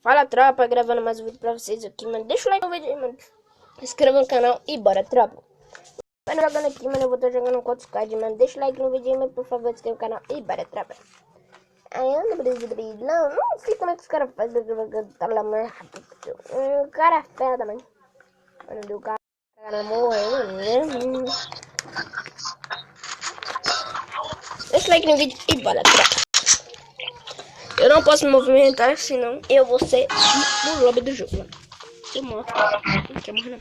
Fala, tropa, gravando mais um vídeo pra vocês aqui, mano. Deixa o like no vídeo aí, mano. Se inscreva no canal e bora, tropa. Mano, jogando aqui, mano, eu vou estar jogando contra os cards, mano. Deixa o like no vídeo aí, mano, por favor, se inscreva no canal e bora, tropa. Aí anda, não sei como é que os caras fazem. O cara é feda, mano. Mano, o cara morreu, mano. Deixa o like no vídeo e bora, tropa. Eu não posso me movimentar, senão eu vou ser no lobby do jogo, mano. Eu morro. Não quer morrer, não.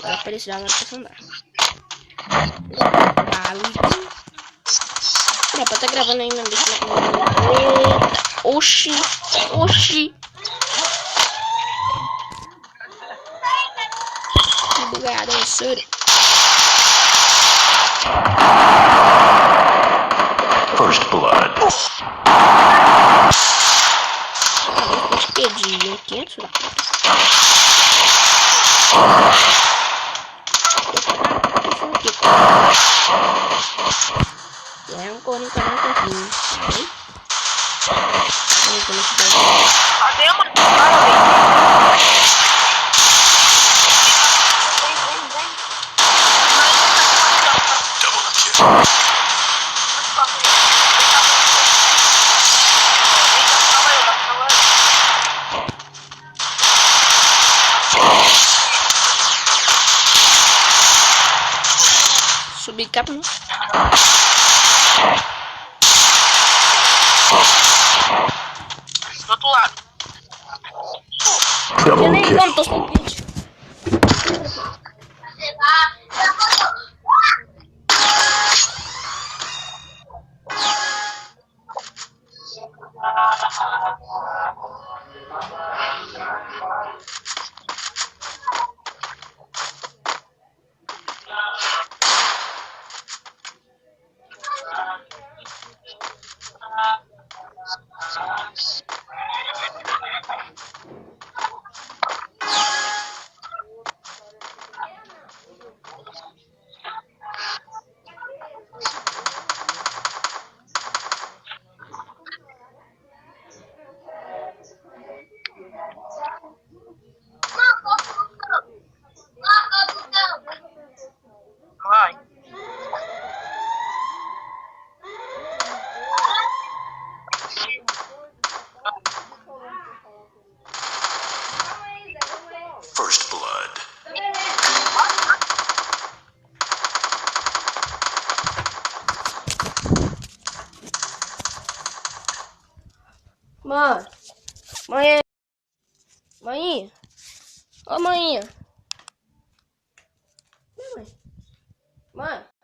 Vai aparecer lá pra andar. Tropa, tá gravando ainda, deixa eu... Oxi. Que bugado, é sério. First blood. Acho que é de 500 lá. É um corrinho para um corrinho. Cadê, mano? Subir capa, não? Do outro lado. Eu nem como, tô sem pitch. Vai. First blood. Mãe. Mãe. Ô, mãe. Mãe.